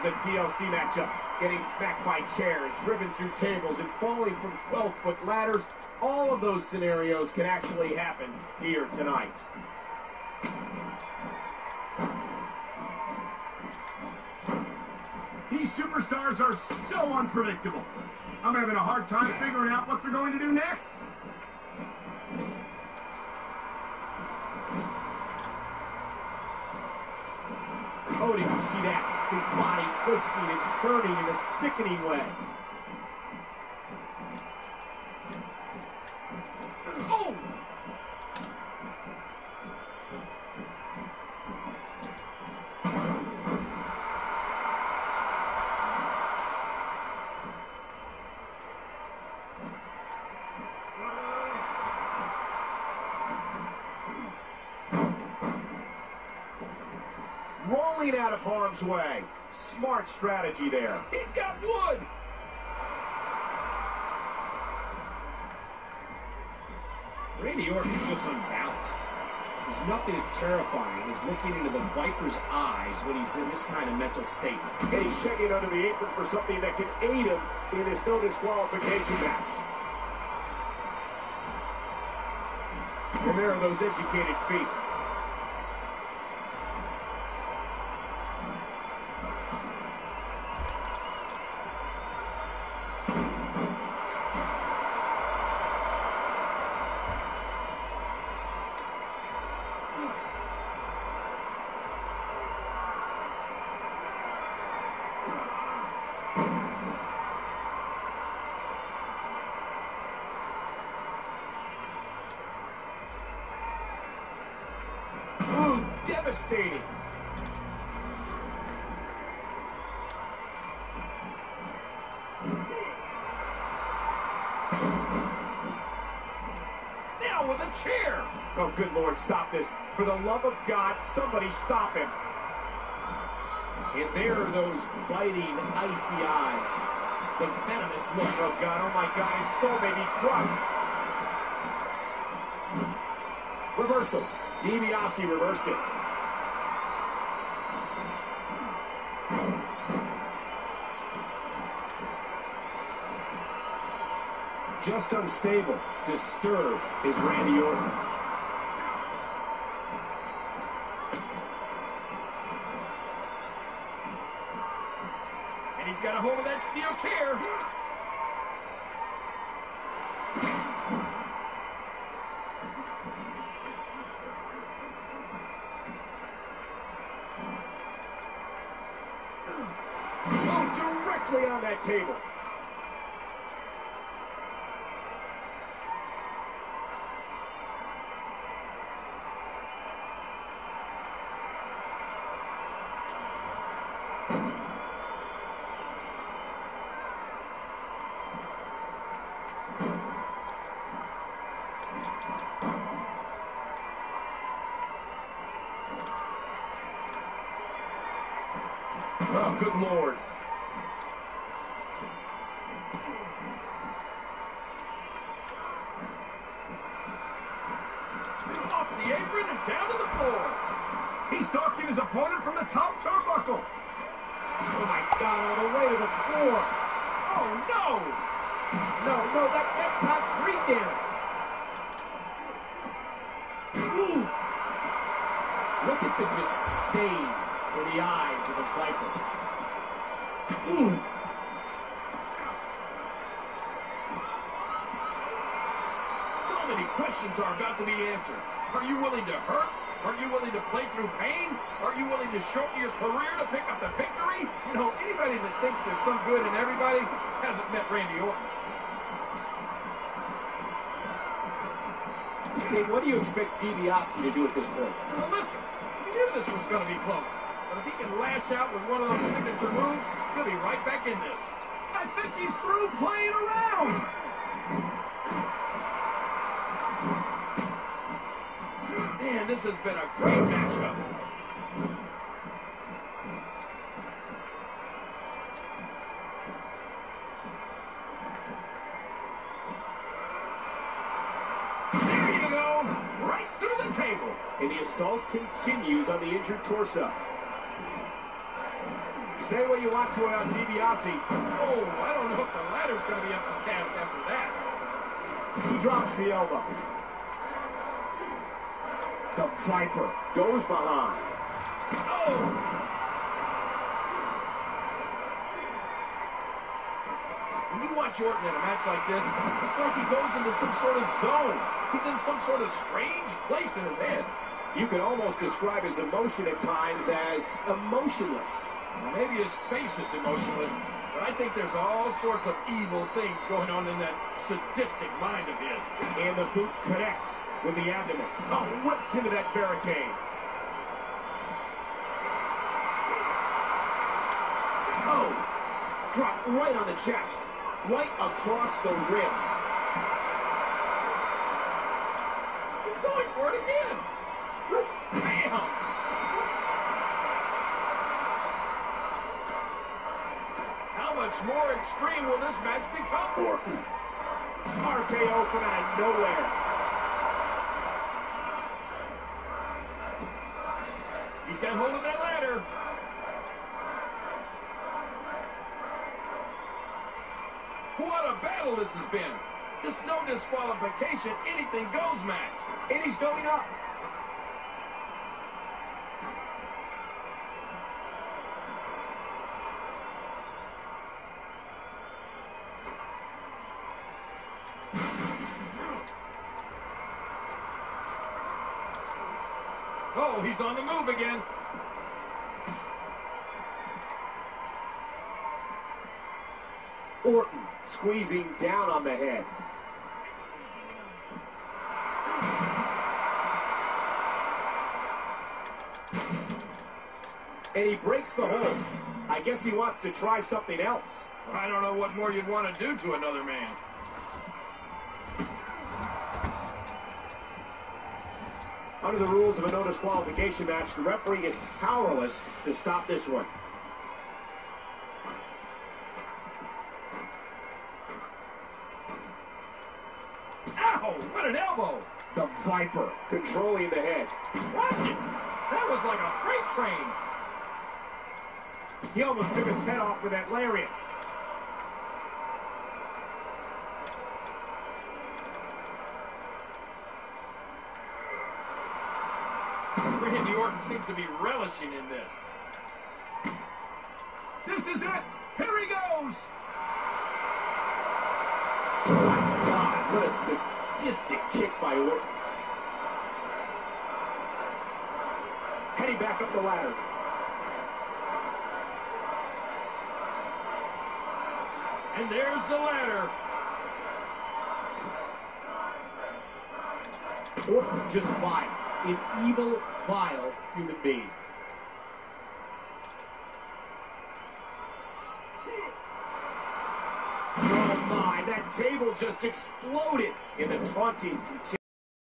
is a TLC matchup. Getting smacked by chairs, driven through tables, and falling from 12-foot ladders. All of those scenarios can actually happen here tonight. These superstars are so unpredictable. I'm having a hard time figuring out what they're going to do next. Oh, did you see that? His body twisting and turning in a sickening way. Oh! Rolling out of harm's way. Smart strategy there. He's got wood. Randy Orton's just unbalanced. There's nothing as terrifying as looking into the Viper's eyes when he's in this kind of mental state. And he's checking under the apron for something that can aid him in his no disqualification match. And there are those educated feet. Ooh, devastating. Now with a chair. Oh, good Lord, stop this. For the love of God, somebody stop him. And there are those biting, icy eyes. The venomous look. Oh, God, oh, my God, his skull may be crushed. Reversal. DiBiase reversed it. Just unstable, disturbed is Randy Orton. And he's got a hold of that steel chair. Oh, directly on that table. Oh, good Lord. Off the apron and down to the floor. He's stalking his opponent from the top turnbuckle. Oh, my God, all the way to the floor. Oh, no. No, that's concrete damage. Ooh. Look at the disdain in the eyes of the Viper. Ooh. So many questions are about to be answered. Are you willing to hurt? Are you willing to play through pain? Are you willing to shorten your career to pick up the victory? You know, anybody that thinks there's some good in everybody hasn't met Randy Orton. Hey, what do you expect DiBiase to do at this point? Well, listen, we knew this was going to be close. But if he can lash out with one of those signature moves, he'll be right back in this. I think he's through playing around. Man, this has been a great matchup. There you go. Right through the table. And the assault continues on the injured torso. Say what you want to about DiBiase. Oh, I don't know if the ladder's going to be up to task after that. He drops the elbow. The Viper goes behind. Oh! When you watch Orton in a match like this, it's like he goes into some sort of zone. He's in some sort of strange place in his head. You could almost describe his emotion at times as emotionless. Well, maybe his face is emotionless, but I think there's all sorts of evil things going on in that sadistic mind of his. And the boot connects with the abdomen. Oh, whipped into that barricade. Oh, dropped right on the chest. Right across the ribs. He's going for it again. Bam! How much more extreme will this match become? Orton. RKO from out of nowhere. He's got hold of that ladder. What a battle this has been. This no disqualification, anything goes match. And he's going up. Oh, he's on the move again. Orton squeezing down on the head. And he breaks the hold. I guess he wants to try something else. I don't know what more you'd want to do to another man. Under the rules of a no disqualification match, the referee is powerless to stop this one. Ow! What an elbow! The Viper controlling the head. Watch it! That was like a freight train. He almost took his head off with that lariat. Randy Orton seems to be relishing in this. This is it. Here he goes. Oh my God, what a sadistic kick by Orton. Heading back up the ladder. And there's the ladder. Orton's just vile. An evil, vile human being. Oh my, that table just exploded in the taunting continues.